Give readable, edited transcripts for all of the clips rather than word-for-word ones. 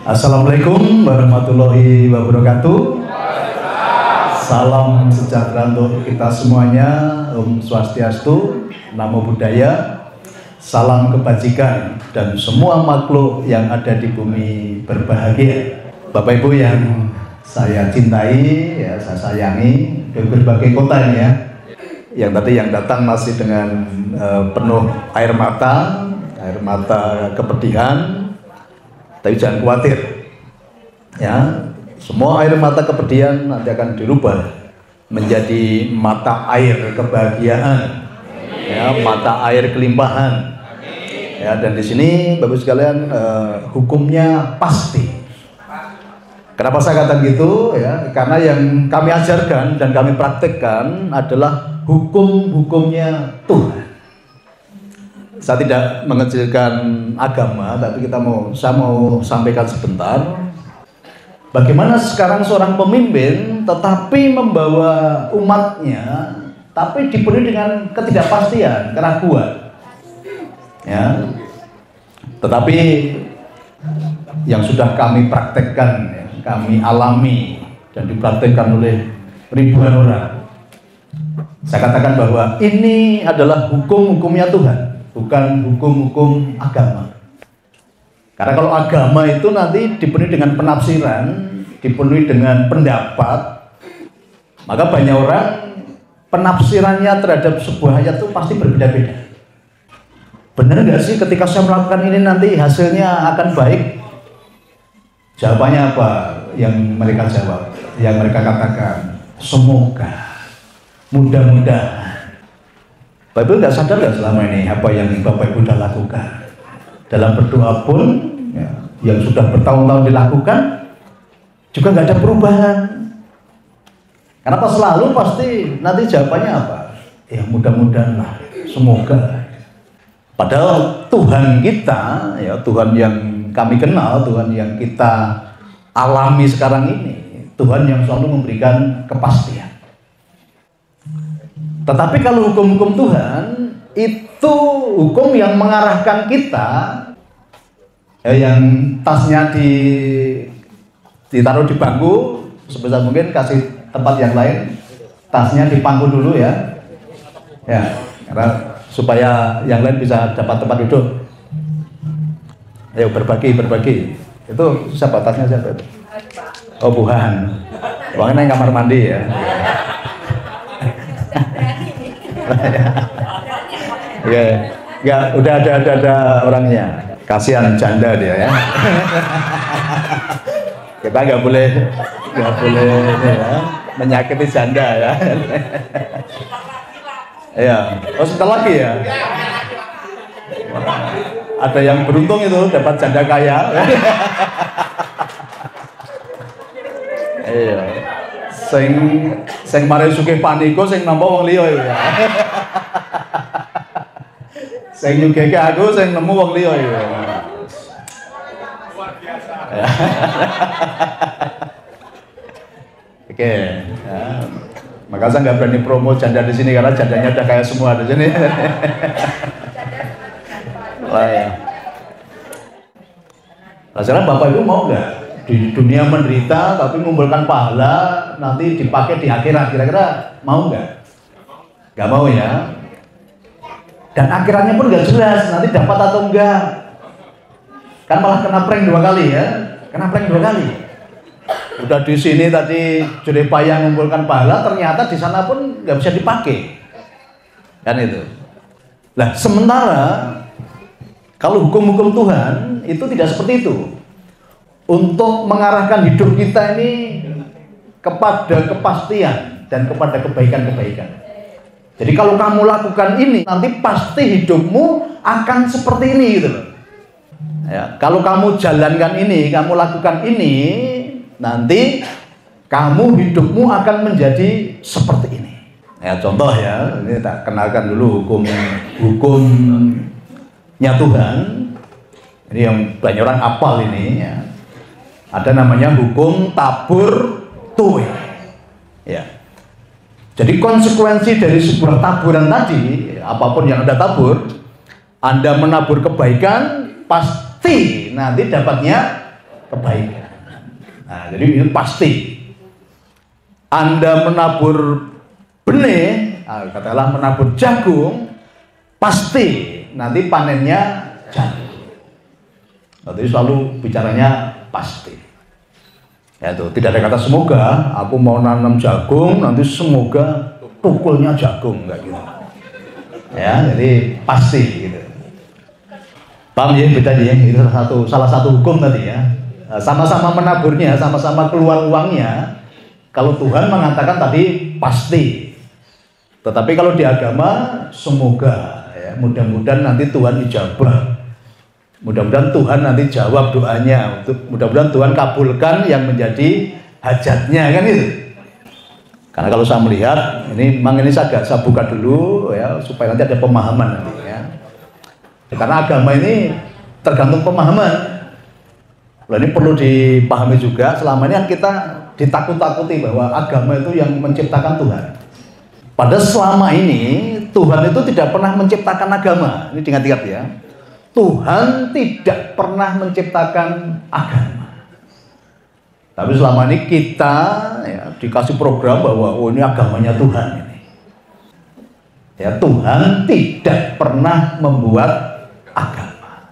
Assalamualaikum warahmatullahi wabarakatuh. Salam sejahtera untuk kita semuanya. Om Swastiastu, Namo Buddhaya. Salam kebajikan dan semua makhluk yang ada di bumi berbahagia. Bapak Ibu yang saya cintai, ya saya sayangi, dari berbagai kota ini ya. Yang tadi yang datang masih dengan penuh air mata kepedihan. Tapi jangan khawatir, ya, semua air mata kepedihan nanti akan dirubah menjadi mata air kebahagiaan, ya, mata air kelimpahan, ya. Dan di sini, Bapak sekalian, hukumnya pasti. Kenapa saya katakan gitu? Ya, karena yang kami ajarkan dan kami praktekkan adalah hukum-hukumnya Tuhan. Saya tidak mengecilkan agama, tapi saya mau sampaikan sebentar. Bagaimana sekarang seorang pemimpin tetapi membawa umatnya, tapi dipenuhi dengan ketidakpastian, keraguan. Ya. Tetapi yang sudah kami praktekkan, ya, kami alami dan dipraktekkan oleh ribuan orang. Saya katakan bahwa ini adalah hukum-hukumnya Tuhan, bukan hukum-hukum agama. Karena kalau agama itu nanti dipenuhi dengan penafsiran, dipenuhi dengan pendapat, maka banyak orang penafsirannya terhadap sebuah ayat itu pasti berbeda-beda. Benar nggak sih ketika saya melakukan ini nanti hasilnya akan baik? Jawabannya apa yang mereka jawab? Yang mereka katakan, semoga, mudah-mudahan. Bapak Ibu nggak sadar nggak selama ini apa yang Bapak Ibu sudah lakukan dalam berdoa pun, ya, yang sudah bertahun-tahun dilakukan juga nggak ada perubahan. Kenapa selalu pasti nanti jawabannya apa? Ya mudah-mudahan lah, semoga. Padahal Tuhan kita, ya Tuhan yang kami kenal, Tuhan yang kita alami sekarang ini, Tuhan yang selalu memberikan kepastian. Tetapi kalau hukum-hukum Tuhan itu hukum yang mengarahkan kita, ya, yang tasnya ditaruh di bangku sebesar mungkin, kasih tempat yang lain, tasnya di pangku dulu ya, karena supaya yang lain bisa dapat tempat duduk. Ayo berbagi. Itu siapa tasnya siapa itu? Oh bukan, uangnya yang kamar mandi ya. Ya, udah ada orangnya. Kasihan janda dia ya. Kita nggak boleh ya, menyakiti janda ya. Ya, oh sebentar lagi ya. Ada yang beruntung itu dapat janda kaya. Iya. Sing mari sugih paniko sing nampa wong liya ya. Sing nyugihke aku sing nemu wong liya ya. Oke, ya. Maka saya nggak berani promo janda di sini karena jandanya udah kaya semua di sini. Lah ya. Nah, sekarang Bapak Ibu mau nggak di dunia menderita tapi mengumpulkan pahala nanti dipakai di akhirat? Kira-kira mau nggak? Nggak mau ya. Dan akhiratnya pun nggak jelas nanti dapat atau enggak. Kan malah kena prank 2 kali ya. Kena prank 2 kali. Udah di sini tadi jerih payah mengumpulkan pahala, ternyata di sana pun nggak bisa dipakai. Kan itu. Nah, sementara kalau hukum-hukum Tuhan itu tidak seperti itu. Untuk mengarahkan hidup kita ini kepada kepastian dan kepada kebaikan-kebaikan. Jadi kalau kamu lakukan ini, nanti pasti hidupmu akan seperti ini gitu loh. Ya, kalau kamu jalankan ini, kamu lakukan ini, nanti kamu hidupmu akan menjadi seperti ini. Ya contoh ya, ini tak kenalkan dulu hukumnya Tuhan. Ini yang banyak orang hafal ini ya. Ada namanya hukum tabur tuai. Ya. Jadi konsekuensi dari sebuah taburan tadi, apapun yang Anda tabur, Anda menabur kebaikan, pasti nanti dapatnya kebaikan. Nah, jadi itu pasti. Anda menabur benih, katakanlah menabur jagung, pasti nanti panennya jagung. Jadi selalu bicaranya pasti. Ya itu tidak ada kata semoga. Aku mau nanam jagung, nanti semoga tukulnya jagung, enggak gitu. Ya, jadi pasti gitu. Paham ya bedanya? Itu salah satu hukum tadi ya. Sama-sama menaburnya, sama-sama keluar uangnya. Kalau Tuhan mengatakan tadi pasti, tetapi kalau di agama semoga, ya, mudah-mudahan nanti Tuhan ijabah, mudah-mudahan Tuhan nanti jawab doanya, mudah-mudahan Tuhan kabulkan yang menjadi hajatnya, kan itu. Karena kalau saya melihat ini, memang ini saya buka dulu ya supaya nanti ada pemahaman nanti ya. Karena agama ini tergantung pemahaman. Nah, ini perlu dipahami juga. Selama ini kan kita ditakut-takuti bahwa agama itu yang menciptakan Tuhan. Padahal selama ini Tuhan itu tidak pernah menciptakan agama. Ini diingat-ingat ya. Tuhan tidak pernah menciptakan agama. Tapi selama ini kita ya, dikasih program bahwa oh ini agamanya Tuhan ini. Ya, Tuhan tidak pernah membuat agama.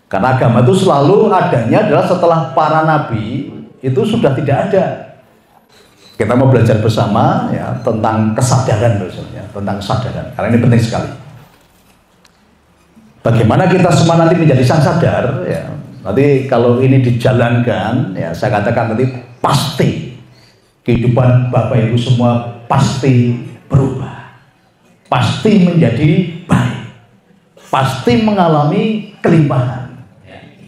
Karena agama itu selalu adanya adalah setelah para nabi itu sudah tidak ada. Kita mau belajar bersama ya tentang kesadaran maksudnya, tentang kesadaran. Karena ini penting sekali. Bagaimana kita semua nanti menjadi sang sadar ya. Nanti kalau ini dijalankan ya saya katakan nanti pasti kehidupan Bapak Ibu semua pasti berubah. Pasti menjadi baik. Pasti mengalami kelimpahan.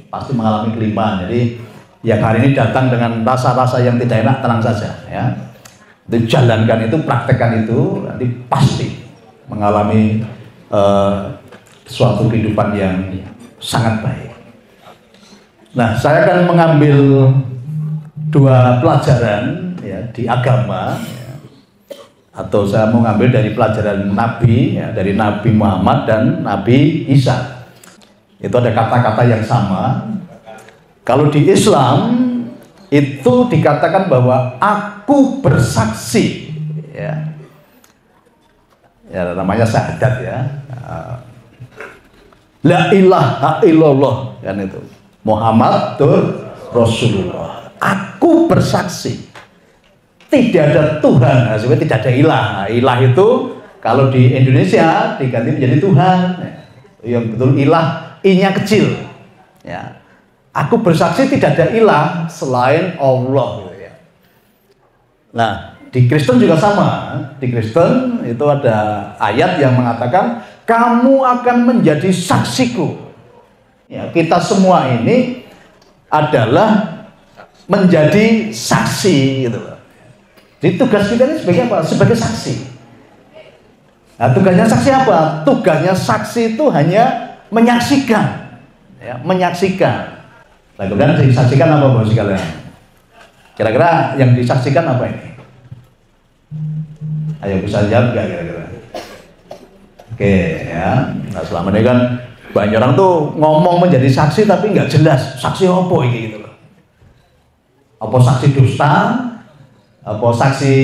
Pasti mengalami kelimpahan. Jadi yang hari ini datang dengan rasa-rasa yang tidak enak, tenang saja ya. Itu jalankan itu, praktekkan itu, nanti pasti mengalami suatu kehidupan yang sangat baik. Nah, saya akan mengambil dua pelajaran ya di agama ya. Atau saya mau ngambil dari pelajaran Nabi ya, dari Nabi Muhammad dan Nabi Isa. Itu ada kata-kata yang sama. Kalau di Islam itu dikatakan bahwa aku bersaksi ya. Ya namanya syahadat ya. La ilaha illallah kan itu. Muhammadur Rasulullah. Aku bersaksi tidak ada Tuhan, nah, sebenarnya tidak ada ilah. Nah, ilah itu kalau di Indonesia diganti menjadi Tuhan. Yang betul ilah I-nya kecil ya. Aku bersaksi tidak ada ilah selain Allah gitu ya. Nah di Kristen juga sama. Di Kristen itu ada ayat yang mengatakan kamu akan menjadi saksiku ya. Kita semua ini adalah menjadi saksi gitu. Jadi tugas kita ini sebagai apa? Sebagai saksi. Nah tugasnya saksi apa? Tugasnya saksi itu hanya menyaksikan ya, menyaksikan. Nah, kemudian disaksikan apa bos sekalian? Kira-kira yang disaksikan apa ini? Ayo bisa jawab gak kira-kira? Oke ya. Nah selama ini kan banyak orang tuh ngomong menjadi saksi tapi nggak jelas saksi apa ini gitu loh. Apa saksi dusta? Apa saksi?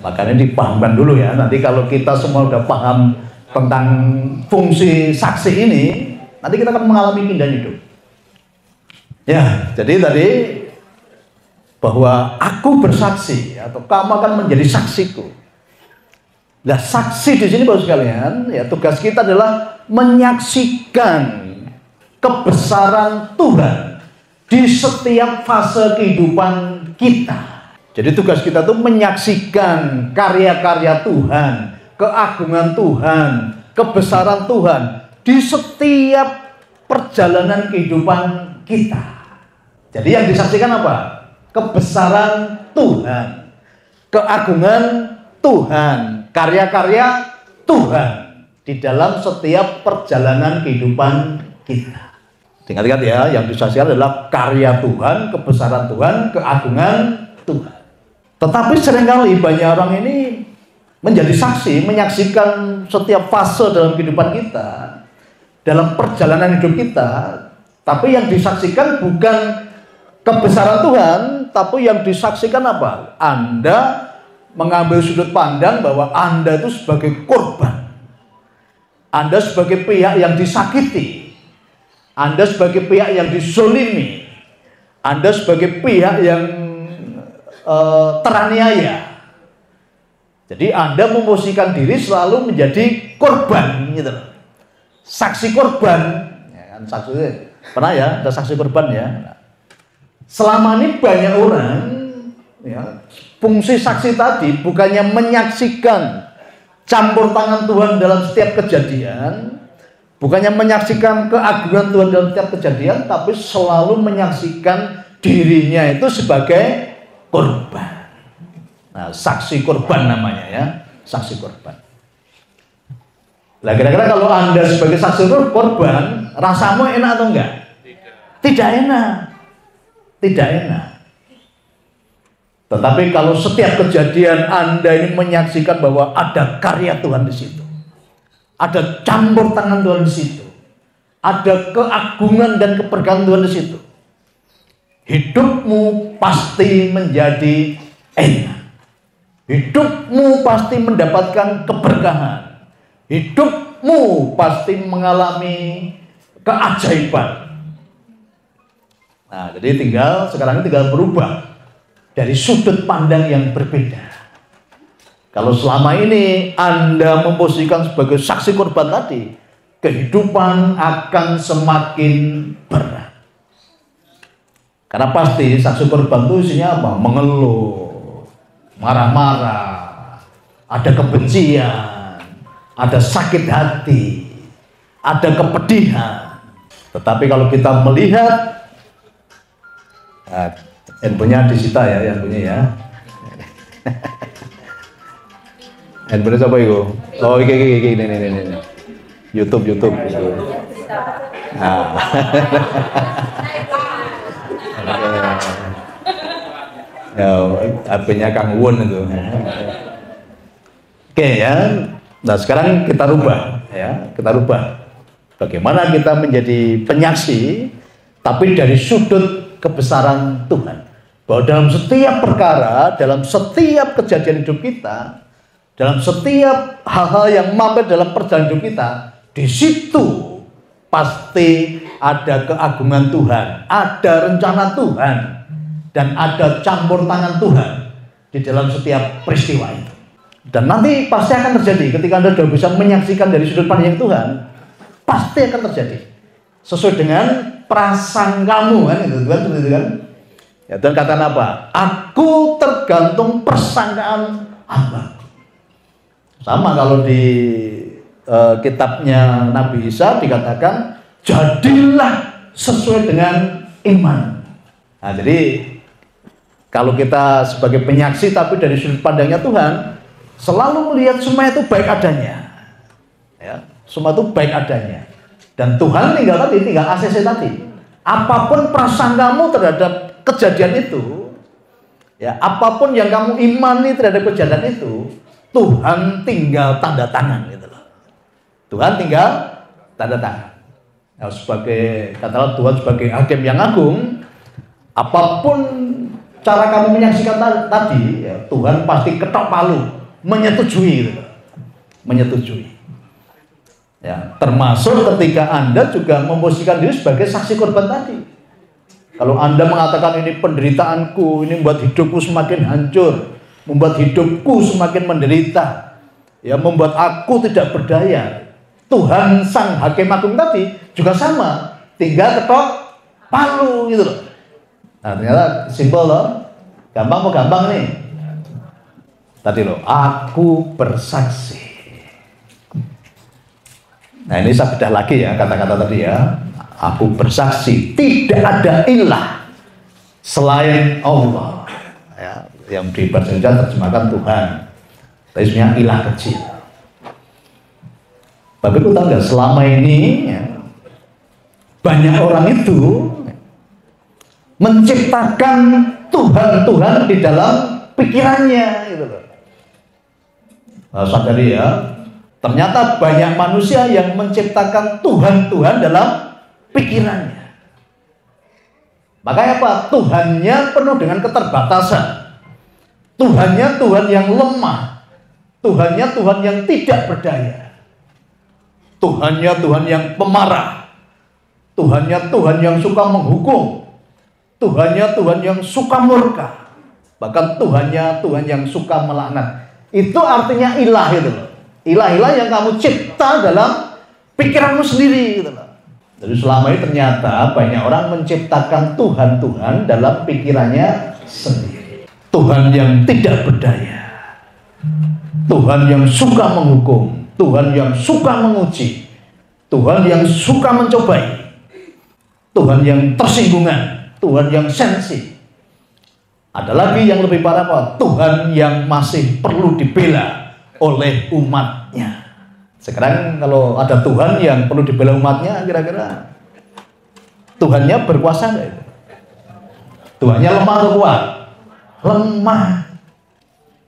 Makanya dipahamkan dulu ya. Nanti kalau kita semua udah paham tentang fungsi saksi ini, nanti kita akan mengalami pindahan hidup. Ya, jadi tadi bahwa aku bersaksi atau kamu akan menjadi saksiku. Nah, saksi di sini Bapak sekalian, ya tugas kita adalah menyaksikan kebesaran Tuhan di setiap fase kehidupan kita. Jadi tugas kita tuh menyaksikan karya-karya Tuhan, keagungan Tuhan, kebesaran Tuhan di setiap perjalanan kehidupan kita. Jadi yang disaksikan apa? Kebesaran Tuhan, keagungan Tuhan, karya-karya Tuhan di dalam setiap perjalanan kehidupan kita. Ingat-ingat ya, yang disaksikan adalah karya Tuhan, kebesaran Tuhan, keagungan Tuhan. Tetapi seringkali banyak orang ini menjadi saksi, menyaksikan setiap fase dalam kehidupan kita, dalam perjalanan hidup kita, Tapi yang disaksikan bukan kebesaran Tuhan, tapi yang disaksikan apa? Anda mengambil sudut pandang bahwa Anda itu sebagai korban. Anda sebagai pihak yang disakiti. Anda sebagai pihak yang dizolimi. Anda sebagai pihak yang teraniaya. Jadi Anda memposisikan diri selalu menjadi korban, gitu. Saksi korban, ya kan, saksi pernah ya, ada saksi korban ya. Selama ini banyak orang, ya, fungsi saksi tadi bukannya menyaksikan campur tangan Tuhan dalam setiap kejadian, bukannya menyaksikan keagungan Tuhan dalam setiap kejadian, tapi selalu menyaksikan dirinya itu sebagai korban. Nah, saksi korban namanya ya, saksi korban. Nah, kira-kira kalau Anda sebagai saksi korban, rasamu enak atau enggak? Tidak enak. Tidak enak. Tetapi kalau setiap kejadian Anda ini menyaksikan bahwa ada karya Tuhan di situ, ada campur tangan Tuhan di situ, ada keagungan dan keberkahan Tuhan di situ, hidupmu pasti menjadi enak. Hidupmu pasti mendapatkan keberkahan. Hidupmu pasti mengalami keajaiban. Nah, jadi sekarang ini tinggal berubah dari sudut pandang yang berbeda. Kalau selama ini Anda memposisikan sebagai saksi korban tadi, kehidupan akan semakin berat. Karena pasti saksi korban itu isinya apa? Mengeluh, marah-marah, ada kebencian, ada sakit hati, ada kepedihan. Tetapi kalau kita melihat, handphonenya disita ya, handphonenya ya. Handphonenya siapa itu? Oh, ini. YouTube. Nah. Ya, HP-nya Kang Won itu. Oke ya. Nah, sekarang kita rubah ya, bagaimana kita menjadi penyaksi tapi dari sudut kebesaran Tuhan. Bahwa dalam setiap perkara, dalam setiap kejadian hidup kita, dalam setiap hal-hal yang mampir dalam perjalanan hidup kita, di situ pasti ada keagungan Tuhan, ada rencana Tuhan, dan ada campur tangan Tuhan di dalam setiap peristiwa itu. Dan nanti pasti akan terjadi ketika Anda sudah bisa menyaksikan dari sudut pandang Tuhan, pasti akan terjadi sesuai dengan prasangkamu kan, itu Tuhan seperti itu kan. Ya, Tuhan katakan apa? Aku tergantung persangkaan hamba. Sama kalau di kitabnya Nabi Isa dikatakan jadilah sesuai dengan iman. Nah, jadi kalau kita sebagai penyaksi tapi dari sudut pandangnya Tuhan, selalu melihat semua itu baik adanya. Ya, semua itu baik adanya. Dan Tuhan tinggal ACC tadi. Apapun prasangkamu terhadap kejadian itu, ya, apapun yang kamu imani terhadap kejadian itu, Tuhan tinggal tanda tangan gitu loh. Tuhan tinggal tanda tangan. Nah, sebagai katakanlah Tuhan sebagai hakim yang agung, apapun cara kamu menyaksikan tadi, ya, Tuhan pasti ketok palu, menyetujui gitu. Menyetujui. Ya, termasuk ketika Anda juga memposisikan diri sebagai saksi korban tadi. Kalau Anda mengatakan ini penderitaanku, ini membuat hidupku semakin hancur, membuat hidupku semakin menderita, ya, membuat aku tidak berdaya. Tuhan sang hakim agung tadi juga sama, tinggal ketok palu gitu loh. Nah, ternyata simpel loh, gampang nih. Tadi loh, aku bersaksi. Nah, ini saya bedah lagi ya kata-kata tadi ya. Aku bersaksi tidak ada ilah selain Allah. Ya, yang di bahasa Indonesia terjemahkan Tuhan. Tapi sebenarnya ilah kecil. Tapi aku tahu nggak, selama ini ya, banyak orang itu menciptakan Tuhan di dalam pikirannya gitu loh. Nah, sadari ya, ternyata banyak manusia yang menciptakan Tuhan dalam pikirannya. Makanya apa? Tuhannya penuh dengan keterbatasan. Tuhannya Tuhan yang lemah. Tuhannya Tuhan yang tidak berdaya. Tuhannya Tuhan yang pemarah. Tuhannya Tuhan yang suka menghukum. Tuhannya Tuhan yang suka murka. Bahkan Tuhannya Tuhan yang suka melaknat. Itu artinya ilah itu loh. Ilah-ilah yang kamu cipta dalam pikiranmu sendiri gitu loh. Jadi selama ini ternyata banyak orang menciptakan Tuhan-Tuhan dalam pikirannya sendiri. Tuhan yang tidak berdaya. Tuhan yang suka menghukum. Tuhan yang suka menguji. Tuhan yang suka mencobai. Tuhan yang tersinggungan. Tuhan yang sensi. Ada lagi yang lebih parah, apa? Tuhan yang masih perlu dibela oleh umatnya. Sekarang kalau ada Tuhan yang perlu dibela umatnya, kira-kira Tuhannya berkuasa nggak itu? Tuhannya lemah atau kuat? Lemah.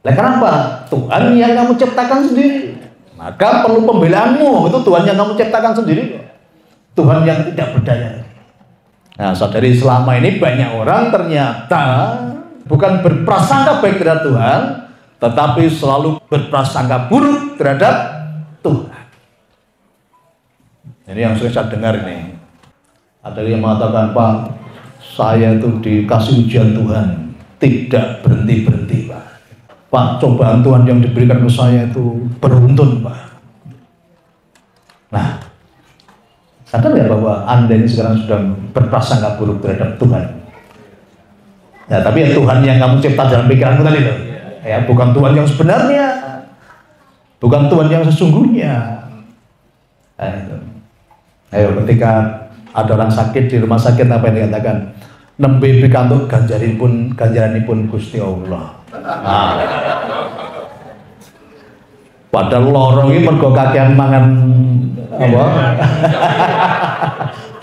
Nah, kenapa? Tuhan yang kamu ciptakan sendiri. Maka perlu pembelaanmu. Itu Tuhan yang kamu ciptakan sendiri. Tuhan yang tidak berdaya. Nah, saudari, selama ini banyak orang ternyata bukan berprasangka baik terhadap Tuhan, tetapi selalu berprasangka buruk terhadap Tuhan. Ini yang saya dengar ini. Ada yang mengatakan, Pak, saya itu dikasih ujian Tuhan, tidak berhenti-berhenti, Pak. Pak, cobaan Tuhan yang diberikan ke saya itu beruntun, Pak. Nah, sadar ya bahwa Anda ini sekarang sudah berprasangka buruk terhadap Tuhan. Ya, tapi ya Tuhan yang kamu cipta dalam pikiranmu tadi loh. Ya, bukan Tuhan yang sebenarnya. Bukan Tuhan yang sesungguhnya. Nah, itu. Ayo, ketika ada orang sakit di rumah sakit, apa yang dikatakan? Nembe pikantuk ganjaranipun Gusti Allah. Nah. Padahal loro iki mergo kakean mangan apa?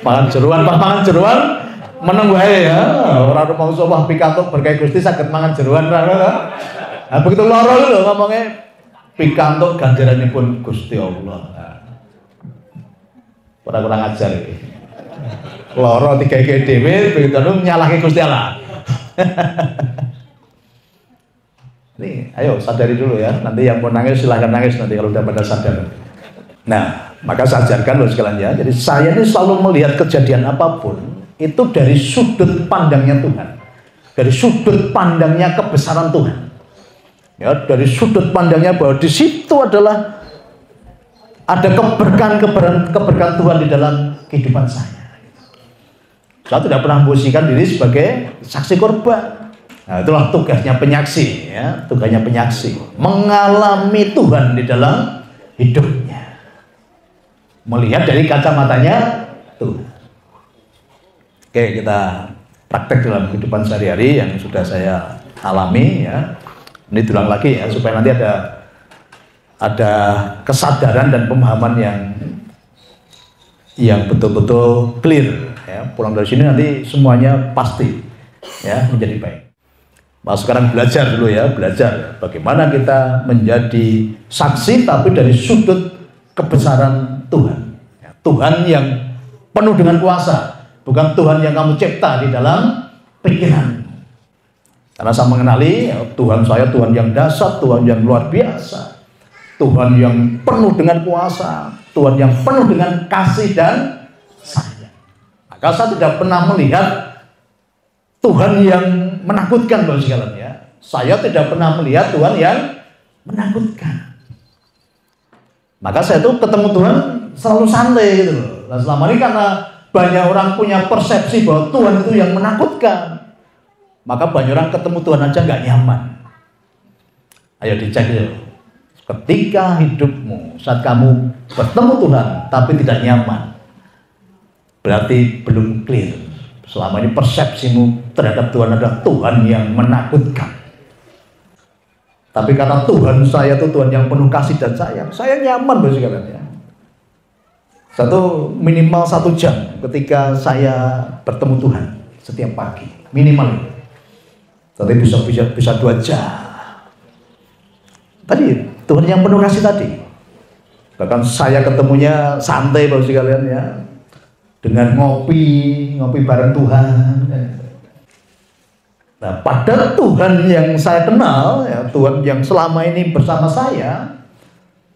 Mangan jeruan, pas mangan jeruan meneng wae ya. Ora rumangsa wah pikantuk berkah Gusti saged mangan jeruan ra. Nah, begitu loro lho ngomongnya pikantuk ganjaranipun Gusti Allah. Kurang ajar iki. Loro tiga-tiga dhewe begitu nyalahke Gusti Allah. Nih, ayo sadari dulu ya. Nanti yang mau nangis silahkan nangis nanti kalau udah pada sadar. Nah, maka sadarkan loh sekalian ya. Jadi saya ini selalu melihat kejadian apapun itu dari sudut pandangnya Tuhan, dari sudut pandangnya kebesaran Tuhan. Ya, dari sudut pandangnya bahwa di situ adalah ada keberkahan Tuhan di dalam kehidupan saya. Saya tidak pernah memposisikan diri sebagai saksi korban. Nah, itulah tugasnya penyaksi, ya, tugasnya penyaksi, mengalami Tuhan di dalam hidupnya, melihat dari kacamatanya Tuhan. Oke, kita praktek dalam kehidupan sehari-hari yang sudah saya alami, ya. Ini diulang lagi ya, supaya nanti ada kesadaran dan pemahaman yang betul-betul clear. Ya, pulang dari sini nanti semuanya pasti ya menjadi baik. Nah, sekarang belajar dulu ya, belajar bagaimana kita menjadi saksi tapi dari sudut kebesaran Tuhan. Ya, Tuhan yang penuh dengan kuasa, bukan Tuhan yang kamu cipta di dalam pikiran. Karena saya mengenali ya, Tuhan saya Tuhan yang dahsyat, Tuhan yang luar biasa, Tuhan yang penuh dengan kuasa, Tuhan yang penuh dengan kasih dan sayang. Maka saya tidak pernah melihat Tuhan yang menakutkan bagi sekalian ya. Saya tidak pernah melihat Tuhan yang menakutkan. Maka saya tuh ketemu Tuhan selalu santai gitu loh. Nah, selama ini karena banyak orang punya persepsi bahwa Tuhan itu yang menakutkan, maka banyak orang ketemu Tuhan aja nggak nyaman. Ayo dicek ya. Ketika hidupmu saat kamu bertemu Tuhan tapi tidak nyaman, berarti belum clear. Selama ini persepsimu terhadap Tuhan adalah Tuhan yang menakutkan. Tapi karena Tuhan saya itu Tuhan yang penuh kasih dan sayang, saya nyaman bagi kalian ya. Minimal 1 jam ketika saya bertemu Tuhan setiap pagi, minimal. Tapi bisa 2 jam. Tadi Tuhan yang penuh kasih tadi. Bahkan saya ketemunya santai bagi kalian ya. Dengan ngopi bareng Tuhan. Nah, pada Tuhan yang saya kenal, ya, Tuhan yang selama ini bersama saya,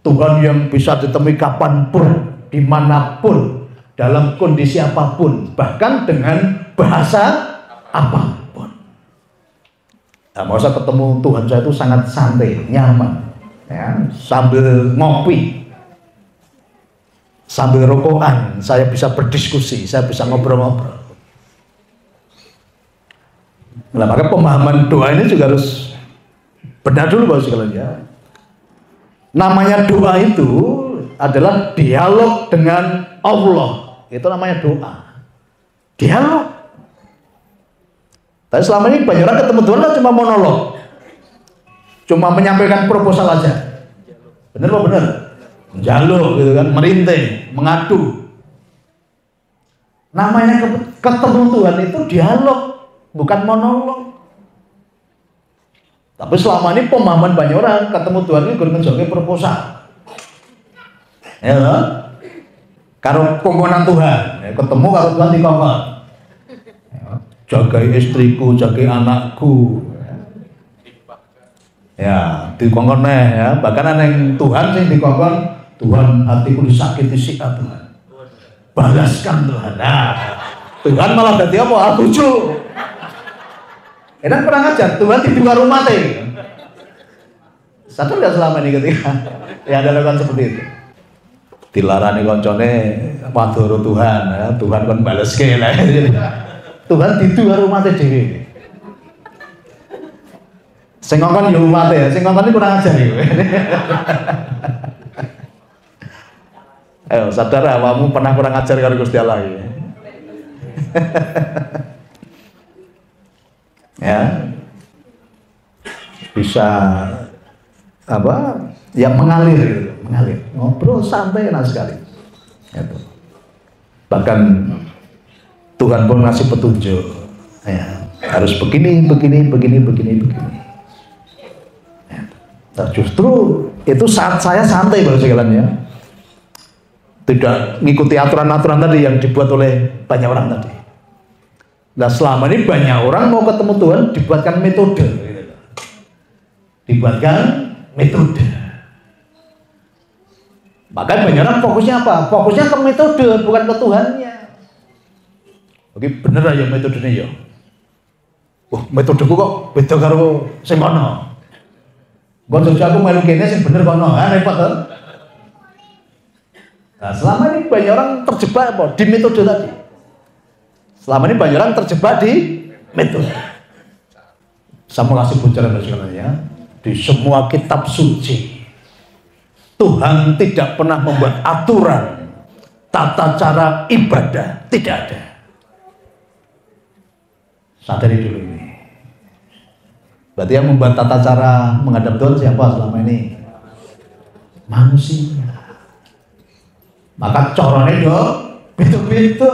Tuhan yang bisa ditemui kapanpun, dimanapun, dalam kondisi apapun, bahkan dengan bahasa apapun. Nah, masa ketemu Tuhan saya itu sangat santai, nyaman, ya, sambil ngopi, sambil rokokan, saya bisa berdiskusi, saya bisa ngobrol-ngobrol. Nah, maka pemahaman doa ini juga harus benar dulu Bapak sekalian ya. Namanya doa itu adalah dialog dengan Allah. Itu namanya doa. Dialog. Tapi selama ini banyak orang ketemu Tuhan cuma monolog. Cuma menyampaikan proposal aja. Benar apa benar? Menjaluk gitu kan, merintih, mengadu. Namanya ketemu Tuhan itu dialog, bukan monolog. Tapi selama ini pemahaman banyak orang ketemu Tuhan ini ngejoki proposal. Ya, karo kongkonan Tuhan, ya, ketemu karo Tuhan dikongkon. Ya, jaga istriku, jaga anakku. Ya, dikongkon ya, bahkan ada yang Tuhan sih dikongkon, Tuhan hatiku disakiti sika Tuhan. Balaskan Tuhan. Nah, Tuhan malah dadi apa? Lucu. Enak kurang ajar, Tuhan di luar rumah teh. Sadar nggak selama ini ketika ya ada lakukan seperti itu? Dilarani koncone madhoro Tuhan, ya, Tuhan kan bales ke lah. Tuhan di luar rumah teh dewe. Sing ngongkon yo rumah teh, sing ngongkon iki kurang ajar iki. Ayo sadar awakmu pernah kurang ajar karo Gusti Allah iki. Ya, bisa apa? Yang mengalir, gitu. Mengalir, ngobrol santai enak sekali. Gitu. Bahkan Tuhan pun ngasih petunjuk, ya, harus begini. Ya. Nah, justru itu saat saya santai Bapak sekalian ya, tidak mengikuti aturan-aturan tadi yang dibuat oleh banyak orang tadi. Nah selama ini banyak orang mau ketemu Tuhan dibuatkan metode, dibuatkan metode. Maka banyak orang fokusnya apa? Fokusnya ke metode, bukan ke Tuhannya. Oke bener aja metodenya ya. Metodeku kok beda karo sing kono. Nggon aku melu kene sing bener kono, repot kan? Nah selama ini banyak orang terjebak apa? Di metode tadi. Selama ini banyak orang terjebak di metode. Saya mau kasih bocoran sebenarnya, di semua kitab suci Tuhan tidak pernah membuat aturan tata cara ibadah, tidak ada. Sadari dulu ini. Berarti yang membuat tata cara menghadap Tuhan siapa selama ini? Manusia. Maka caranya dong beda-beda.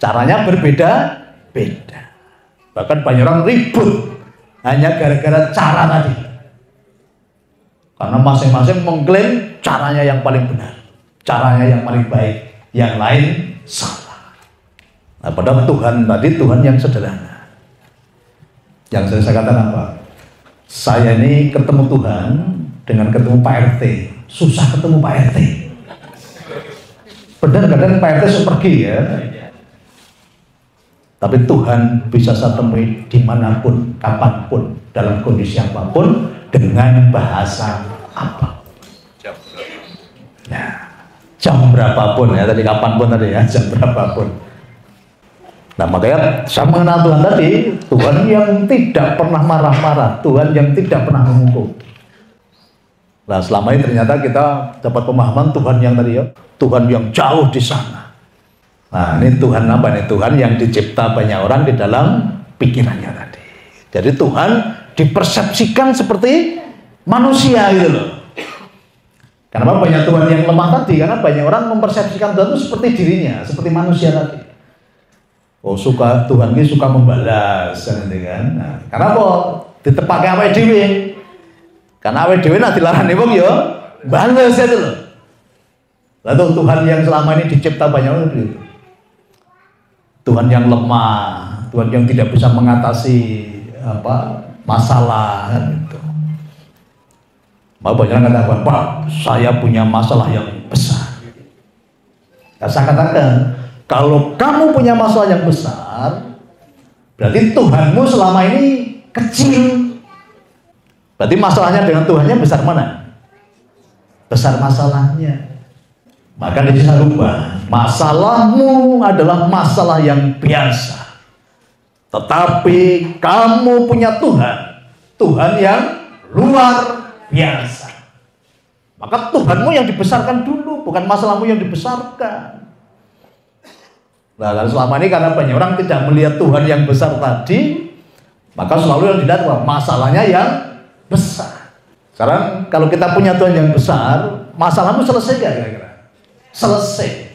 Caranya berbeda-beda. Bahkan banyak orang ribut hanya gara-gara cara tadi. Karena masing-masing mengklaim caranya yang paling benar, caranya yang paling baik, yang lain salah. Nah, padahal Tuhan tadi Tuhan yang sederhana. Yang saya katakan apa? Saya ini ketemu Tuhan dengan ketemu Pak RT, susah ketemu Pak RT. Benar kadang Pak RT sudah pergi ya. Tapi Tuhan bisa saya temui dimanapun, kapanpun, dalam kondisi apapun, dengan bahasa apa. Nah, jam berapapun ya, tadi kapanpun tadi ya, jam berapapun. Nah makanya saya mengenal Tuhan tadi, Tuhan yang tidak pernah marah-marah, Tuhan yang tidak pernah menghukum. Nah selama ini ternyata kita dapat pemahaman Tuhan yang tadi ya, Tuhan yang jauh di sana. Nah ini Tuhan apa nih? Tuhan yang dicipta banyak orang di dalam pikirannya tadi. Jadi Tuhan dipersepsikan seperti manusia gitu loh. Kenapa banyak Tuhan yang lemah tadi? Karena banyak orang mempersepsikan Tuhan itu seperti dirinya, seperti manusia tadi. Oh suka Tuhan ini suka membalas kan? Nah, karena apa? Ditepake awake dhewe. Karena awake dhewe nek dilarani wong ya balas itu loh. Lalu Tuhan yang selama ini dicipta banyak orang itu. Tuhan yang lemah, Tuhan yang tidak bisa mengatasi masalah kan itu. Banyak orang katakan, Pak, saya punya masalah yang besar. Nah, saya katakan, kalau kamu punya masalah yang besar, berarti Tuhanmu selama ini kecil. Berarti masalahnya dengan Tuhannya besar mana? Besar masalahnya. Maka bisa rubah. Masalahmu adalah masalah yang biasa. Tetapi kamu punya Tuhan. Tuhan yang luar biasa. Maka Tuhanmu yang dibesarkan dulu, bukan masalahmu yang dibesarkan. Nah, dan selama ini karena banyak orang tidak melihat Tuhan yang besar tadi, maka selalu yang dilihat masalahnya yang besar. Sekarang kalau kita punya Tuhan yang besar, masalahmu selesai gak kira-kira? Selesai.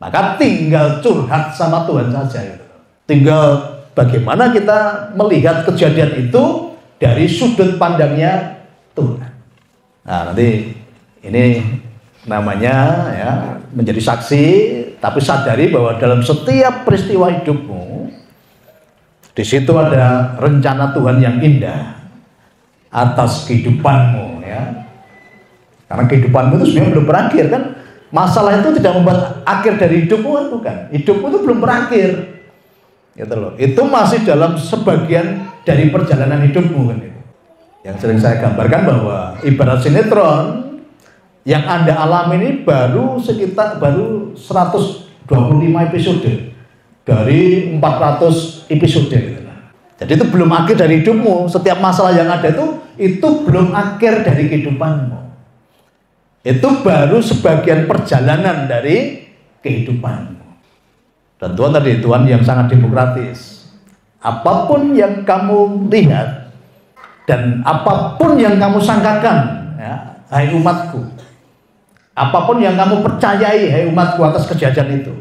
Maka tinggal curhat sama Tuhan saja. Tinggal bagaimana kita melihat kejadian itu dari sudut pandangnya Tuhan. Nah, nanti ini namanya ya menjadi saksi, tapi sadari bahwa dalam setiap peristiwa hidupmu di situ ada rencana Tuhan yang indah atas kehidupanmu ya. Karena kehidupanmu itu sebenarnya belum berakhir kan. Masalah itu tidak membuat akhir dari hidupmu kan, bukan. Hidupmu itu belum berakhir. Gitu loh. Itu masih dalam sebagian dari perjalanan hidupmu kan itu. Yang sering saya gambarkan bahwa ibarat sinetron yang Anda alami ini baru 125 episode dari 400 episode gitu. Jadi itu belum akhir dari hidupmu. Setiap masalah yang ada itu belum akhir dari kehidupanmu. Itu baru sebagian perjalanan dari kehidupanmu. Dan Tuhan tadi, Tuhan yang sangat demokratis. Apapun yang kamu lihat dan apapun yang kamu sangkakan, ya, hai umatku, apapun yang kamu percayai, hai umatku, atas kejadian itu,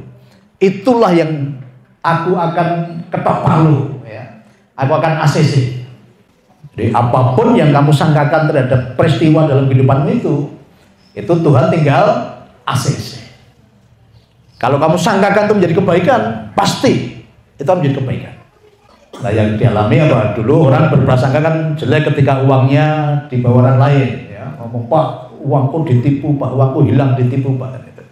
itulah yang aku akan ketok palu, ya. Aku akan ACC. Jadi apapun yang kamu sangkakan terhadap peristiwa dalam kehidupanmu itu Tuhan tinggal ACC. Kalau kamu sangkakan itu menjadi kebaikan, pasti itu menjadi kebaikan. Nah, yang dialami apa? Dulu orang berprasangka kan jelek ketika uangnya dibawa orang lain, ya. Ngomong, Pak, uangku ditipu, Pak, uangku hilang ditipu, Pak. Gitu.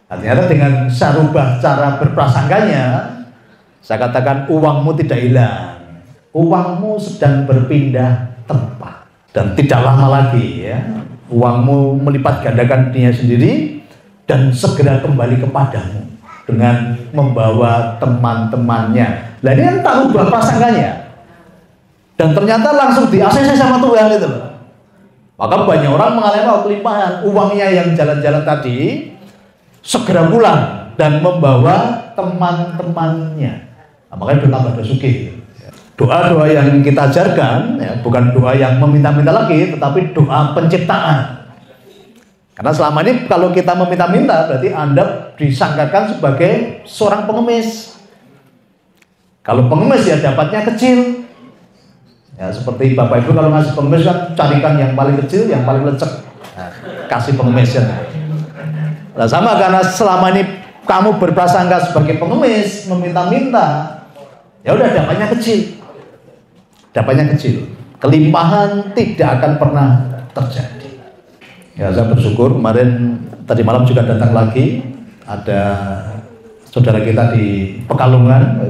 Nah, ternyata dengan saya rubah cara berprasangkanya, saya katakan uangmu tidak hilang, uangmu sedang berpindah tempat dan tidak lama lagi, ya, uangmu melipat gandakan dirinya sendiri dan segera kembali kepadamu dengan membawa teman-temannya. Nah, ini kan tak rubah prasangkanya dan ternyata langsung di-ACC sama Tuhan itu loh. Maka banyak orang mengalami kelimpahan, uangnya yang jalan-jalan tadi segera pulang dan membawa teman-temannya. Nah, makanya bertambah sugih. Doa-doa yang kita ajarkan ya, bukan doa yang meminta-minta lagi, tetapi doa penciptaan. Karena selama ini kalau kita meminta-minta berarti Anda disangkakan sebagai seorang pengemis. Kalau pengemis ya dapatnya kecil. Ya, seperti Bapak Ibu kalau ngasih pengemis kan carikan yang paling kecil, yang paling lecek. Nah, kasih pengemis ya. Nah, sama karena selama ini kamu berprasangka sebagai pengemis, meminta-minta, ya udah dapatnya kecil. Dapatnya kecil. Kelimpahan tidak akan pernah terjadi. Ya, saya bersyukur kemarin tadi malam juga datang lagi ada saudara kita di Pekalongan,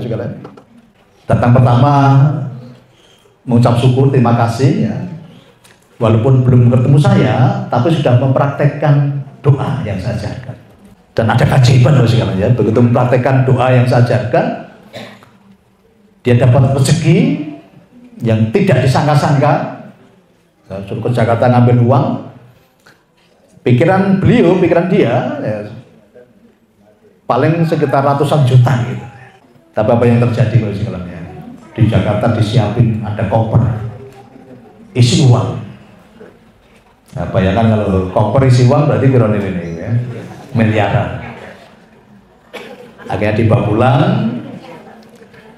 datang pertama mengucap syukur, terima kasih ya. Walaupun belum ketemu saya, tapi sudah mempraktekkan doa yang saya ajarkan. Dan ada keajaiban loh sekarang ya. Begitu mempraktekkan doa yang saya ajarkan, dia dapat rezeki yang tidak disangka-sangka. Saya suruh ke Jakarta ngambil uang. Pikiran beliau, pikiran dia ya, paling sekitar ratusan juta gitu. Tapi apa yang terjadi kalau sekarang ya? Di Jakarta disiapin ada koper isi uang. Nah, bayangkan kalau koper isi uang berarti kira ini ya, miliaran. Akhirnya dibawa pulang,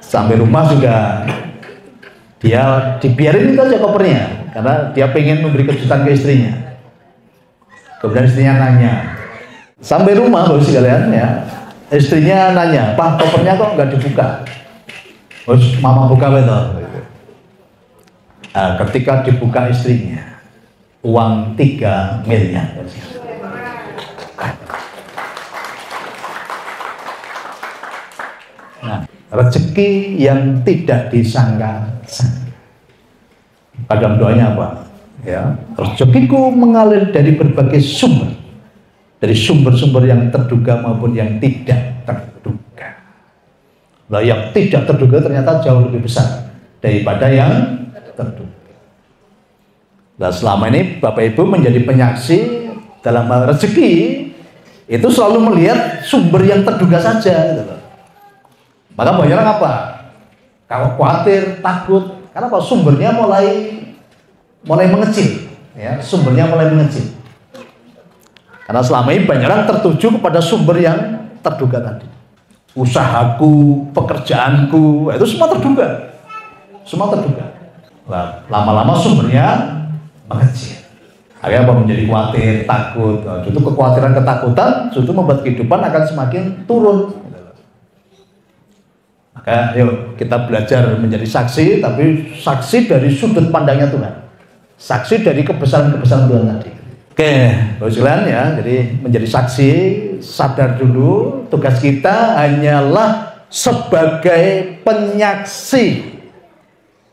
sampai rumah juga dia dibiarin itu aja kopernya karena dia pengen memberi kejutan ke istrinya. Kemudian istrinya nanya, sampai rumah baru sekalian ya, Istrinya nanya, "Pak, kopernya kok nggak dibuka?" Terus mama buka betul. Nah, ketika dibuka istrinya, uang 3 miliar. Nah, rezeki yang tidak disangka-sangka. Kadang doanya apa? Ya, rezekiku mengalir dari berbagai sumber, dari sumber-sumber yang terduga maupun yang tidak terduga. Nah, yang tidak terduga ternyata jauh lebih besar daripada yang terduga. Nah, selama ini Bapak Ibu menjadi penyaksi dalam hal rezeki itu selalu melihat sumber yang terduga saja, gitu loh. Maka banyak orang apa? Kalau khawatir, takut, karena apa? Sumbernya mulai mengecil, ya, sumbernya mulai mengecil. Karena selama ini banyak orang tertuju kepada sumber yang terduga tadi. Usahaku, pekerjaanku, itu semua terduga. Semua terduga. Nah, lama-lama sumbernya mengecil. Akhirnya apa? Menjadi khawatir, takut. Justru kekhawatiran, ketakutan justru membuat kehidupan akan semakin turun. Maka yuk kita belajar menjadi saksi, tapi saksi dari sudut pandangnya Tuhan. Saksi dari kebesaran-kebesaran Tuhan tadi. Oke, Bapak ya, jadi menjadi saksi, sadar dulu tugas kita hanyalah sebagai penyaksi,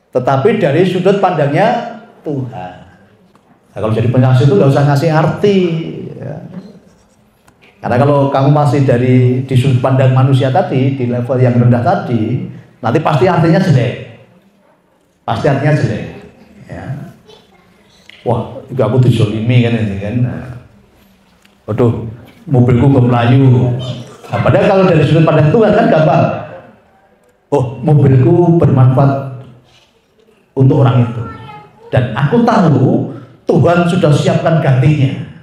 tetapi dari sudut pandangnya Tuhan. Nah, kalau jadi penyaksi itu nggak usah ngasih arti, ya. Karena kalau kamu masih di sudut pandang manusia tadi, di level yang rendah tadi, nanti pasti artinya jelek, pasti artinya jelek. Ya. Wah, juga aku dizolimi kan ini kan. Waduh, mobilku ke Melayu. Nah, padahal kalau dari sudut pandang Tuhan kan gampang. Oh, mobilku bermanfaat untuk orang itu. Dan aku tahu Tuhan sudah siapkan gantinya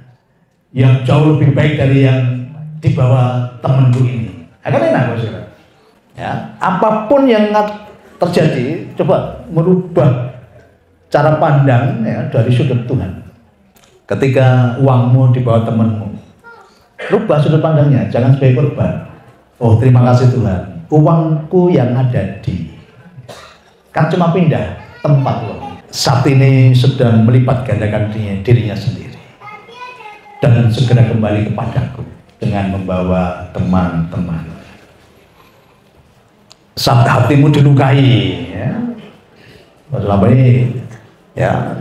yang jauh lebih baik dari yang dibawa temanku ini. Akan enak, Saudara. Ya, apapun yang terjadi, coba merubah cara pandang ya dari sudut Tuhan. Ketika uangmu dibawa temanmu, rubah sudut pandangnya, jangan sebagai korban. Oh, terima kasih Tuhan, uangku yang ada kan cuma pindah tempat loh. Saat ini sedang melipat gandakan dirinya sendiri dan segera kembali kepadaku dengan membawa teman-teman. Saat hatimu dilukai, ya, selama ini ya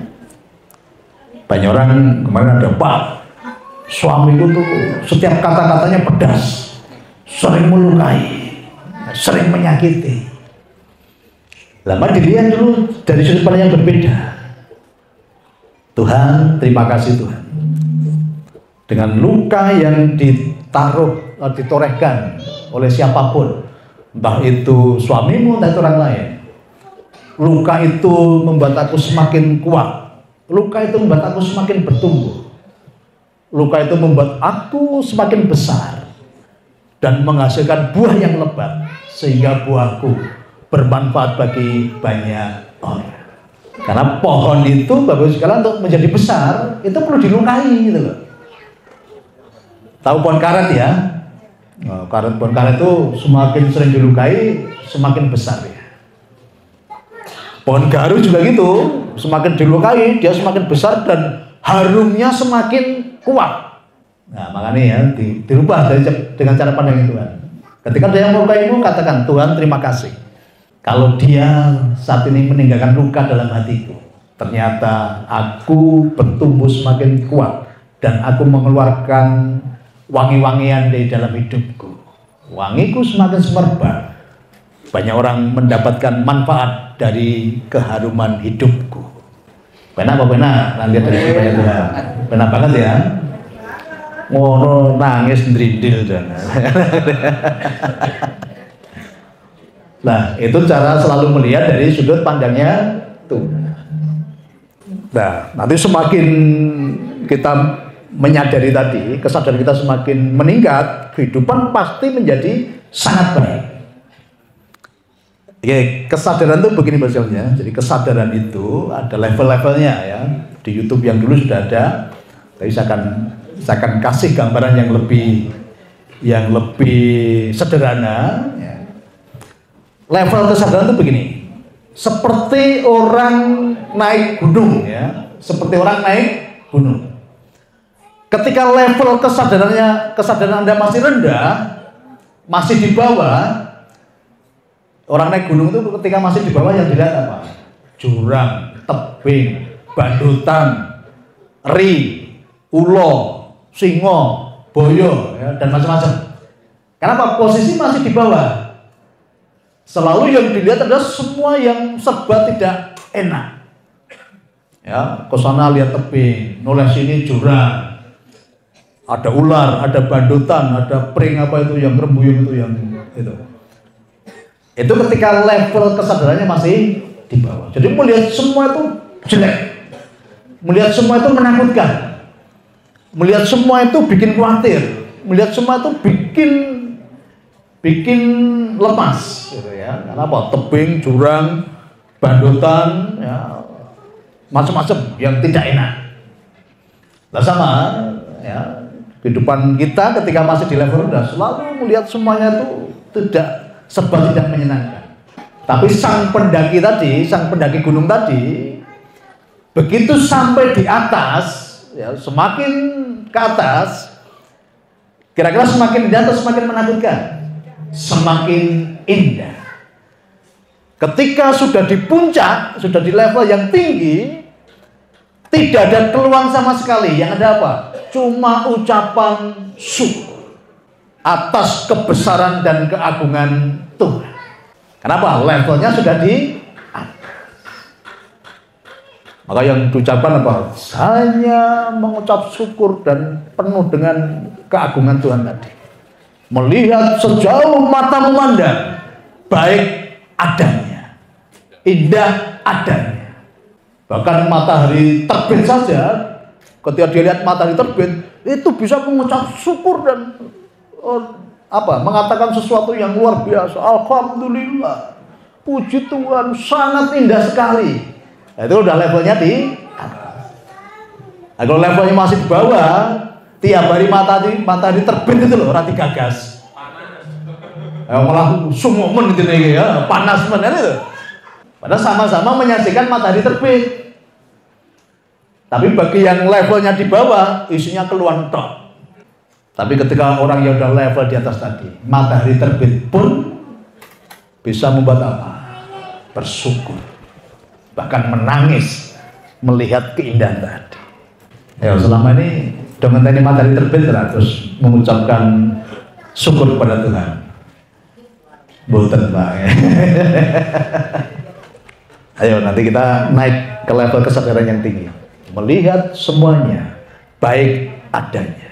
banyak orang kemarin ada, "Pak, suamiku tuh setiap kata-katanya pedas, sering melukai, sering menyakiti." Lama dilihat dulu dari sudut pandang yang berbeda. Tuhan, terima kasih Tuhan. Dengan luka yang ditorehkan oleh siapapun, entah itu suamimu, entah itu orang lain, luka itu membuat aku semakin kuat. Luka itu membuat aku semakin bertumbuh. Luka itu membuat aku semakin besar dan menghasilkan buah yang lebat, sehingga buahku bermanfaat bagi banyak orang. Karena pohon itu, Bapak sekalian, untuk menjadi besar itu perlu dilukai, gitu loh. Tahu pohon karet ya? Pohon karet itu semakin sering dilukai, semakin besar ya. Pohon garu juga gitu, semakin dilukai dia semakin besar dan harumnya semakin kuat. Nah, makanya ya dirubah dengan cara pandang Tuhan. Ketika dia melukaimu, katakan, "Tuhan, terima kasih. Kalau dia saat ini meninggalkan luka dalam hatiku, ternyata aku bertumbuh semakin kuat dan aku mengeluarkan wangi-wangian dari dalam hidupku. Wangiku semakin semerbak. Banyak orang mendapatkan manfaat dari keharuman hidupku." Benar apa benar? Nanti dari supaya Tuhan. Benar banget ya. Ngono nangis ndrindil dan. Nah, itu cara selalu melihat dari sudut pandangnya Tuhan. Nah, nanti semakin kita menyadari tadi, kesadaran kita semakin meningkat, kehidupan pasti menjadi sangat baik. Oke, kesadaran itu begini misalnya. Jadi kesadaran itu ada level-levelnya ya. Di YouTube yang dulu sudah ada. Tapi saya akan kasih gambaran yang lebih yang lebih sederhana, ya. Level kesadaran itu begini, seperti orang naik gunung, ya, seperti orang naik gunung. Ketika level kesadaran Anda masih rendah, masih di bawah, orang naik gunung itu ketika masih di bawah yang dilihat apa? Jurang, tebing, bandutan, eri, ulo, singo, boyo, ya, dan macam-macam. Kenapa? Posisi masih di bawah. Selalu yang dilihat adalah semua yang serba tidak enak. Ya, ke sana lihat tebing, noleh sini jurang. Ada ular, ada bandutan, ada pring apa itu yang rembuyung itu yang itu. Itu ketika level kesadarannya masih di bawah. Jadi melihat semua itu jelek. Melihat semua itu menakutkan. Melihat semua itu bikin khawatir. Melihat semua itu bikin lemas gitu ya. Karena apa? Tebing, jurang, bandutan, ya, macam-macam yang tidak enak. Nah sama ya, kehidupan kita ketika masih di level rendah selalu melihat semuanya itu serba tidak menyenangkan. Tapi sang pendaki gunung tadi, begitu sampai di atas, ya, semakin ke atas, kira-kira semakin indah atau semakin menakutkan? Semakin indah. Ketika sudah di puncak, sudah di level yang tinggi, tidak ada keluhan sama sekali. Yang ada apa? Cuma ucapan syukur atas kebesaran dan keagungan Tuhan. Kenapa? Levelnya sudah di atas. Maka yang diucapkan apa? Hanya mengucap syukur dan penuh dengan keagungan Tuhan tadi. Melihat sejauh mata memandang, baik adanya, indah adanya. Bahkan matahari terbit saja, ketika dia lihat matahari terbit, itu bisa mengucap syukur dan mengatakan sesuatu yang luar biasa. Alhamdulillah, puji Tuhan, sangat indah sekali. Nah, itu udah levelnya di atas. Nah, kalau levelnya masih di bawah, tiap hari matahari terbit itu loh, rati gagas. Malah sumomen gitu nih ya, panas benar itu. Padahal sama-sama menyaksikan matahari terbit. Tapi bagi yang levelnya di bawah, isinya keluhan tok. Tapi ketika orang yang udah level di atas tadi, matahari terbit pun bisa membuat apa? Bersyukur. Bahkan menangis melihat keindahan tadi. Ya, selama ini dengan ini matahari terbit terus mengucapkan syukur kepada Tuhan. Boten Pak. Ayo nanti kita naik ke level kesadaran yang tinggi. Melihat semuanya baik adanya.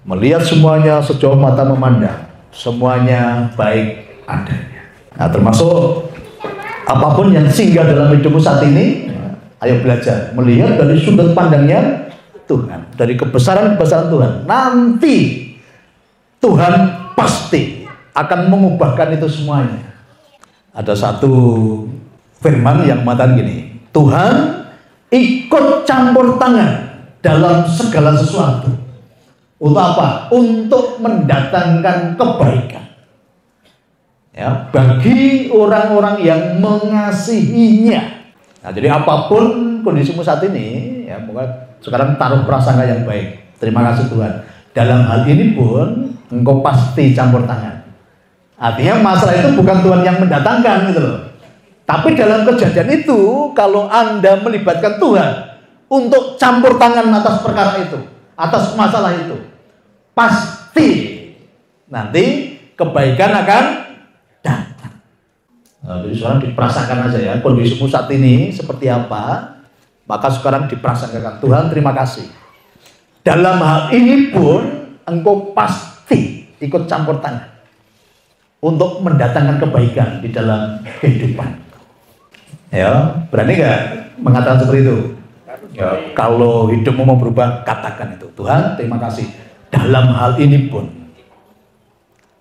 Melihat semuanya sejauh mata memandang. Semuanya baik adanya. Nah, termasuk apapun yang singgah dalam hidupmu saat ini, ayo belajar melihat dari sudut pandangnya Tuhan, dari kebesaran-kebesaran Tuhan. Nanti Tuhan pasti akan mengubahkan itu semuanya. Ada satu firman yang mengatakan gini, Tuhan ikut campur tangan dalam segala sesuatu. Untuk apa? Untuk mendatangkan kebaikan. Ya, bagi orang-orang yang mengasihinya. Nah, jadi apapun kondisimu saat ini, ya, pokoknya sekarang taruh prasangka yang baik. Terima kasih Tuhan. Dalam hal ini pun engkau pasti campur tangan. Artinya masalah itu bukan Tuhan yang mendatangkan gitu loh. Tapi dalam kejadian itu, kalau Anda melibatkan Tuhan untuk campur tangan atas perkara itu, atas masalah itu, pasti nanti kebaikan akan datang. Nah, jadi sekarang diprasangkan aja ya, kondisimu saat ini seperti apa, maka sekarang diprasangkakan, Tuhan terima kasih. Dalam hal ini pun engkau pasti ikut campur tangan untuk mendatangkan kebaikan di dalam kehidupan. Ya, berani nggak mengatakan seperti itu? Ya, kalau hidupmu mau berubah, katakan itu. Tuhan, terima kasih. Dalam hal ini pun,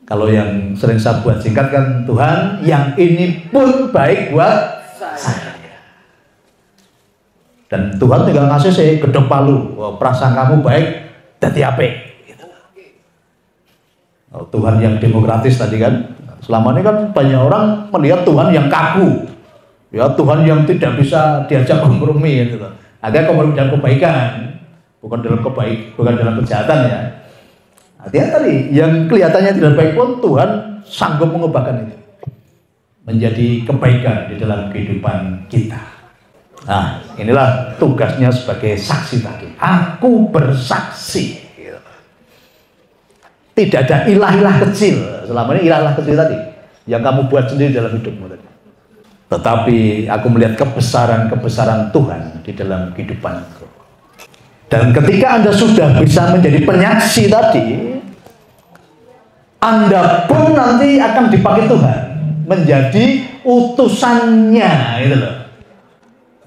kalau yang sering saya buat singkat kan, Tuhan, yang ini pun baik buat saya. Dan Tuhan tinggal ngasih saya gedok palu, prasangkamu baik, dadi apik. Tuhan yang demokratis tadi kan. Selama ini kan banyak orang melihat Tuhan yang kaku, ya Tuhan yang tidak bisa diajak kompromi gitu. Ada kompromi dalam kebaikan, bukan dalam kejahatan ya. Artinya tadi yang kelihatannya tidak baik pun Tuhan sanggup mengubahkan itu menjadi kebaikan di dalam kehidupan kita. Nah, inilah tugasnya sebagai saksi tadi. Aku bersaksi. Tidak ada ilah-ilah kecil. Selama ini ilah-ilah kecil tadi yang kamu buat sendiri dalam hidupmu tadi. Tetapi aku melihat kebesaran-kebesaran Tuhan di dalam kehidupanku. Dan ketika Anda sudah bisa menjadi penyaksi tadi, Anda pun nanti akan dipakai Tuhan menjadi utusannya, gitu loh.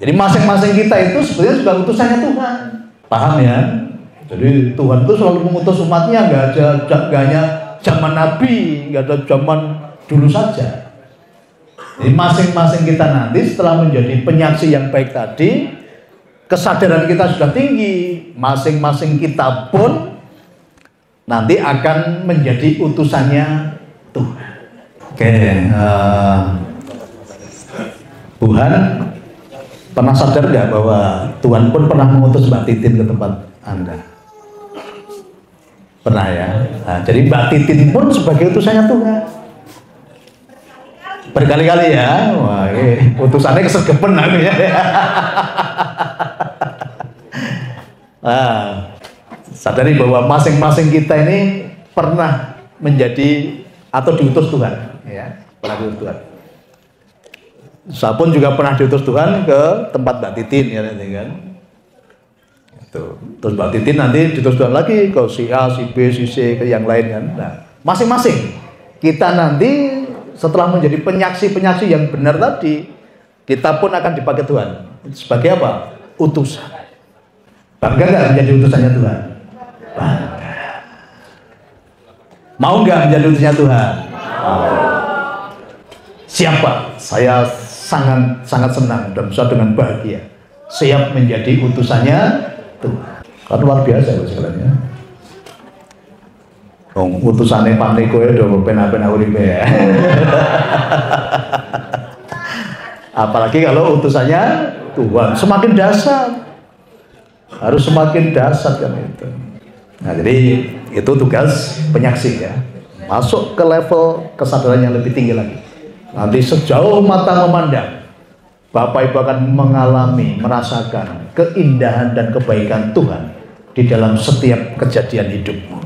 Jadi masing-masing kita itu sebenarnya juga utusannya Tuhan. Paham ya? Jadi Tuhan itu selalu mengutus umatnya, nggak hanya zaman Nabi, nggak ada zaman dulu saja. Jadi masing-masing kita nanti setelah menjadi penyaksi yang baik tadi, kesadaran kita sudah tinggi, masing-masing kita pun nanti akan menjadi utusannya Tuhan. Oke, Tuhan pernah sadar nggak bahwa Tuhan pun pernah mengutus Mbak Titin ke tempat Anda? Pernah ya. Nah, jadi Mbak Titin pun sebagai utusannya Tuhan. Berkali-kali ya. Wah, ini utusannya kesergepen namanya. Nah, sadari bahwa masing-masing kita ini pernah menjadi atau diutus Tuhan, ya, pernah diutus Tuhan. Saya pun juga pernah diutus Tuhan ke tempat Mbak Titin, ya, kan. Terus Mbak Titin nanti diutus Tuhan lagi ke si A, si B, si C, ke yang lain kan. Nah, masing-masing kita nanti setelah menjadi penyaksi-penyaksi yang benar tadi, kita pun akan dipakai Tuhan sebagai apa? Utusan. Bangga nggak menjadi utusannya Tuhan? Bangga. Mau nggak menjadi utusannya Tuhan? Siapa? Saya sangat senang dan bisa dengan bahagia siap menjadi utusannya Tuhan. Kan luar biasa loh sekalian. Utusannya pandai kowe do pena-pena uripe ya. Apalagi kalau utusannya Tuhan, semakin dahsyat. Harus semakin dahsyat kan itu. Nah, jadi itu tugas penyaksi ya. Masuk ke level kesadaran yang lebih tinggi lagi. Nanti sejauh mata memandang, Bapak Ibu akan mengalami, merasakan keindahan dan kebaikan Tuhan di dalam setiap kejadian hidupmu.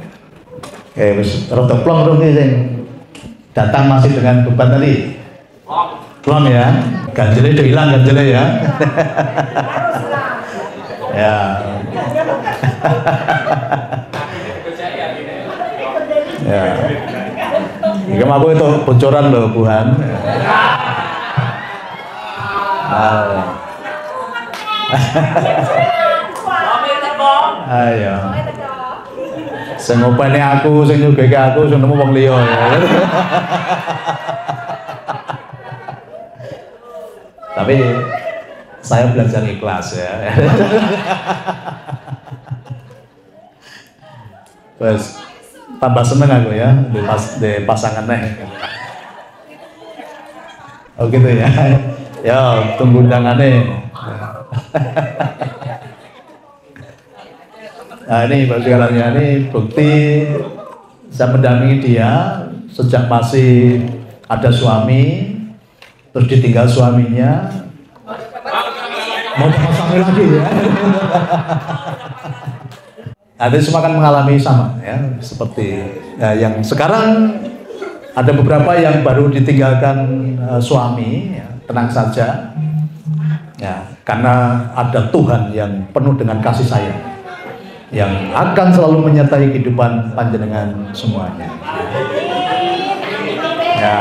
Rotok plong dong ini datang masih dengan beban tadi. Plong ya, ganjelnya udah hilang ganjelnya ya. Ya. Ya. Ini aku itu bocoran loh Tuhan. Ayo. Sing ngopeni aku, sing nyugeke aku, sing nemu wong liya ya. Tapi saya belajar ikhlas ya. Terus tambah seneng aku ya di pasangan nih. Oh gitu ya. Ya tunggu undangannya. Nah ini persoalannya ini bukti saya mendampingi dia sejak masih ada suami, terus ditinggal suaminya, mau suami lagi ya. Nanti semua akan mengalami sama ya, seperti yang sekarang ada beberapa yang baru ditinggalkan suami, ya, tenang saja, ya, karena ada Tuhan yang penuh dengan kasih sayang, yang akan selalu menyertai kehidupan panjenengan semuanya. Ya.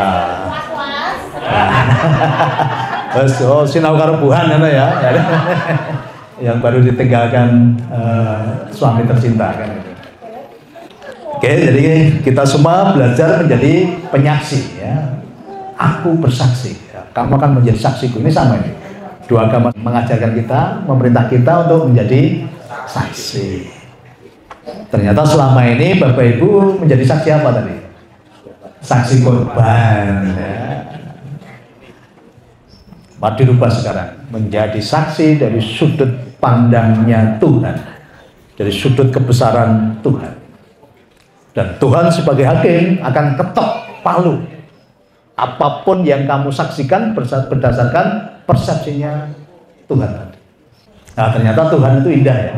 Oh, sinau karebuhan ya. Yang baru ditinggalkan suami tercinta kan itu. Oke, jadi kita semua belajar menjadi penyaksi ya. Aku bersaksi. Ya. Kamu akan menjadi saksiku. Ini sama ini. Dua agama mengajarkan kita, memerintah kita untuk menjadi saksi. Ternyata selama ini Bapak Ibu menjadi saksi apa tadi? saksi korban. Ya. Mari dirubah sekarang menjadi saksi dari sudut pandangnya Tuhan, dari sudut kebesaran Tuhan. Dan Tuhan sebagai hakim akan ketok palu apapun yang kamu saksikan berdasarkan persepsinya Tuhan. Nah, ternyata Tuhan itu indah ya.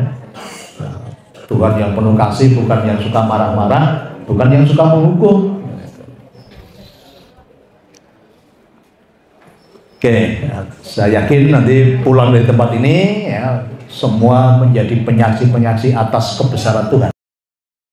Tuhan yang penuh kasih, bukan yang suka marah-marah, bukan yang suka menghukum. Oke, saya yakin nanti pulang dari tempat ini ya, semua menjadi penyaksi-penyaksi atas kebesaran Tuhan.